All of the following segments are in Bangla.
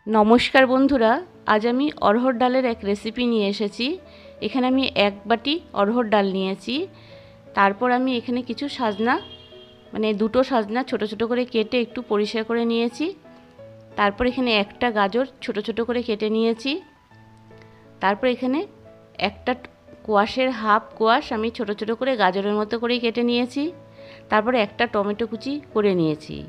नमस्कार बंधुरा, आज आमी अरहर डालेर एक रेसिपि निये एसेछि। एखाने आमी एक बाटी अरहर डाल नियेछि। तारपर आमी एखाने किछु साजना माने दुटो साजना छोटो छोटो करे केटे एकटु परिष्कार करे नियेछि। तारपर एखाने एकटा गाजर छोटो छोटो करे केटे नियेछि। तारपर एखाने एकटा कोयाशेर हाफ कोयाश आमी छोटो छोटो करे गाजरेर मतो करे केटे नियेछि। तारपर एकटा टमेटो कुचि करे नियेछि।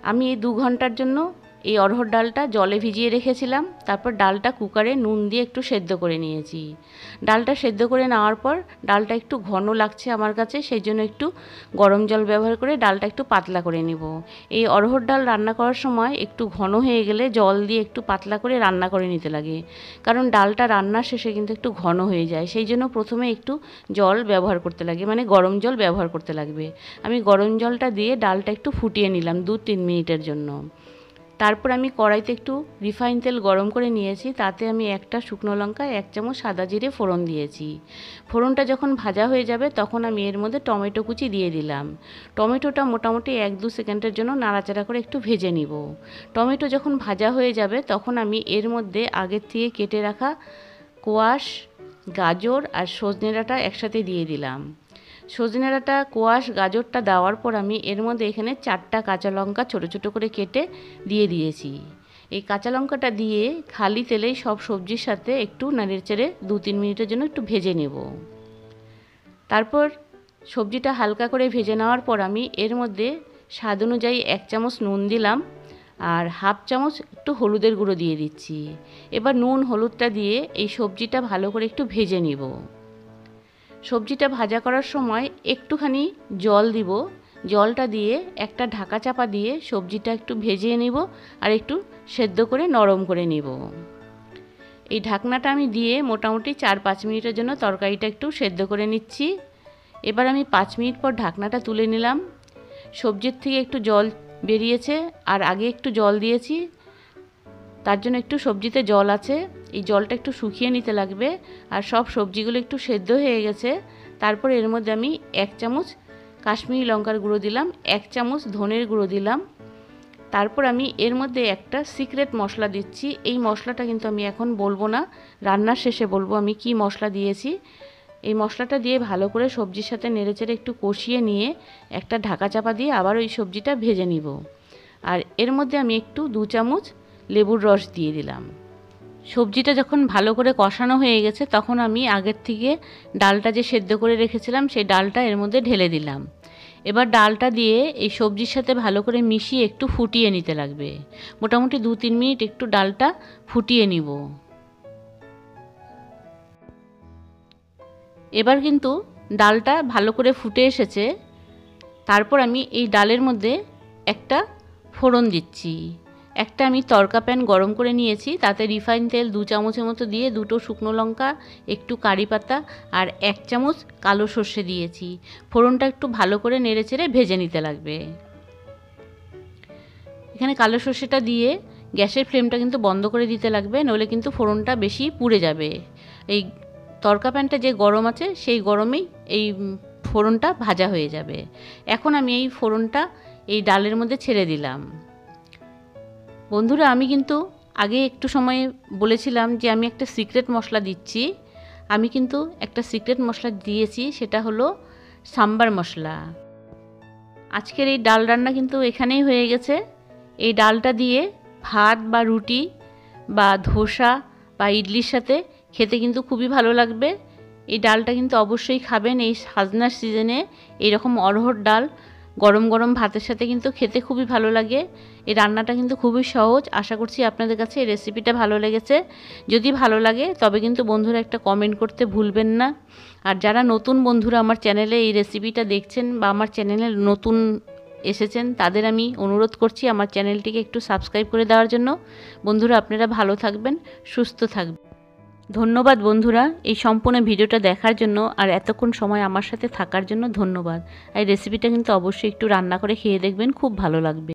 आमी এই 2 ঘন্টার জন্য এই অরহর ডালটা জলে ভিজিয়ে রেখেছিলাম। তারপর ডালটা কুকারে নুন দিয়ে একটু সেদ্ধ করে নিয়েছি। ডালটা সেদ্ধ করে নেওয়ার পর ডালটা একটু ঘন লাগছে আমার কাছে, সেই জন্য একটু গরম জল ব্যবহার করে ডালটা একটু পাতলা করে নেব। এই অরহর ডাল রান্না করার সময় একটু ঘন হয়ে গেলে জল দিয়ে একটু পাতলা করে রান্না করে নিতে লাগে, কারণ ডালটা রান্নার শেষে কিন্তু একটু ঘন হয়ে যায়। সেই জন্য প্রথমে একটু জল ব্যবহার করতে লাগে, মানে গরম জল ব্যবহার করতে লাগবে। আমি গরম জলটা দিয়ে ডালটা একটু ফুটিয়ে নিলাম 2-3 মিনিটের জন্য। তারপর আমি কড়াইতে একটু রিফাইন তেল গরম করে নিয়েছি। তাতে আমি একটা শুকনো লঙ্কা, 1 চামচ সাদা জিরে ফোড়ন দিয়েছি। ফোড়নটা যখন ভাজা হয়ে যাবে তখন আমি এর মধ্যে টমেটো কুচি দিয়ে দিলাম। টমেটোটা মোটামুটি 1-2 সেকেন্ডের জন্য নাড়াচাড়া করে একটু ভেজে নিব। টমেটো যখন ভাজা হয়ে যাবে তখন আমি এর মধ্যে আগের থেকে কেটে রাখা কোয়াশ, গাজর আর সজনে ডাঁটা একসাথে দিয়ে দিলাম। সজনে ডাঁটা, কোয়াশ, গাজরটা দেওয়ার পর আমি এর মধ্যে এখানে 4টা কাঁচা লঙ্কা ছোটো ছোটো করে কেটে দিয়ে দিয়েছি। এই কাঁচা লঙ্কাটা দিয়ে খালি তেলেই সব সবজির সাথে একটু নেড়েচেড়ে 2-3 মিনিটের জন্য একটু ভেজে নেব। তারপর সবজিটা হালকা করে ভেজে নেওয়ার পর আমি এর মধ্যে স্বাদ অনুযায়ী 1 চামচ নুন দিলাম আর হাফ চামচ একটু হলুদের গুঁড়ো দিয়ে দিচ্ছি। এবার নুন হলুদটা দিয়ে এই সবজিটা ভালো করে একটু ভেজে নিব। সবজিটা ভাজা করার সময় একটুখানি জল দিব। জলটা দিয়ে একটা ঢাকা চাপা দিয়ে সবজিটা একটু ভেজে নিব আর একটু সেদ্ধ করে নরম করে নিব। এই ঢাকনাটা আমি দিয়ে মোটামুটি 4-5 মিনিটের জন্য তরকারিটা একটু সেদ্ধ করে নিচ্ছি। এবার আমি 5 মিনিট পর ঢাকনাটা তুলে নিলাম। সবজির থেকে একটু জল বেরিয়েছে আর আগে একটু জল দিয়েছি, তার জন্য একটু সবজিতে জল আছে। এই জলটা একটু শুকিয়ে নিতে লাগবে। আর সব সবজিগুলো একটু সেদ্ধ হয়ে গেছে। তারপর এর মধ্যে আমি 1 চামচ কাশ্মীরি লঙ্কার গুঁড়ো দিলাম, 1 চামচ ধনের গুঁড়ো দিলাম। তারপর আমি এর মধ্যে একটা সিক্রেট মশলা দিচ্ছি। এই মশলাটা কিন্তু আমি এখন বলবো না, রান্নার শেষে বলবো আমি কি মশলা দিয়েছি। এই মশলাটা দিয়ে ভালো করে সবজির সাথে নেড়েচেড়ে একটু কষিয়ে নিয়ে একটা ঢাকা চাপা দিয়ে আবার ওই সবজিটা ভেজে নিব। আর এর মধ্যে আমি একটু 2 চামচ লেবুর রস দিয়ে দিলাম। সবজিটা যখন ভালো করে কষানো হয়ে গেছে তখন আমি আগের থেকে ডালটা যে সেদ্ধ করে রেখেছিলাম সেই ডালটা এর মধ্যে ঢেলে দিলাম। এবার ডালটা দিয়ে এই সবজির সাথে ভালো করে মিশিয়ে একটু ফুটিয়ে নিতে লাগবে। মোটামুটি 2-3 মিনিট একটু ডালটা ফুটিয়ে নিব। এবার কিন্তু ডালটা ভালো করে ফুটে এসেছে। তারপর আমি এই ডালের মধ্যে একটা ফোড়ন দিচ্ছি। একটা আমি তড়কা প্যান গরম করে নিয়েছি, তাতে রিফাইন তেল 2 চামচের মতো দিয়ে 2টো শুকনো লঙ্কা, একটু কারি পাতা আর 1 চামচ কালো সর্ষে দিয়েছি। ফোড়নটা একটু ভালো করে নেড়েচেড়ে ভেজে নিতে লাগবে। এখানে কালো সর্ষেটা দিয়ে গ্যাসের ফ্লেমটা কিন্তু বন্ধ করে দিতে লাগবে, নইলে কিন্তু ফোড়নটা বেশি পুড়ে যাবে। এই তড়কা প্যানটা যে গরম আছে সেই গরমেই এই ফোড়নটা ভাজা হয়ে যাবে। এখন আমি এই ফোড়নটা এই ডালের মধ্যে ছেড়ে দিলাম। বন্ধুরা, আমি কিন্তু আগে একটু সময় বলেছিলাম যে আমি একটা সিক্রেট মশলা দিচ্ছি। আমি কিন্তু একটা সিক্রেট মশলা দিয়েছি, সেটা হলো সাম্বার মশলা। আজকের এই ডাল রান্না কিন্তু এখানেই হয়ে গেছে। এই ডালটা দিয়ে ভাত বা রুটি বা ধোসা বা ইডলির সাথে খেতে কিন্তু খুবই ভালো লাগবে। এই ডালটা কিন্তু অবশ্যই খাবেন এই সাজনার সিজনে। এইরকম অরহর ডাল গরম গরম ভাতের সাথে কিন্তু খেতে খুবই ভালো লাগে। এই রান্নাটা কিন্তু খুবই সহজ। আশা করছি আপনাদের কাছে এই রেসিপিটা ভালো লেগেছে। যদি ভালো লাগে তবে কিন্তু বন্ধুরা একটা কমেন্ট করতে ভুলবেন না। আর যারা নতুন বন্ধুরা আমার চ্যানেলে এই রেসিপিটা দেখছেন বা আমার চ্যানেলে নতুন এসেছেন, তাদের আমি অনুরোধ করছি আমার চ্যানেলটিকে একটু সাবস্ক্রাইব করে দেওয়ার জন্য। বন্ধুরা, আপনারা ভালো থাকবেন, সুস্থ থাকবেন। ধন্যবাদ বন্ধুরা, এই সম্পূর্ণ ভিডিওটা দেখার জন্য আর এতক্ষণ সময় আমার সাথে থাকার জন্য ধন্যবাদ। এই রেসিপিটা কিন্তু অবশ্যই একটু রান্না করে খেয়ে দেখবেন, খুব ভালো লাগবে।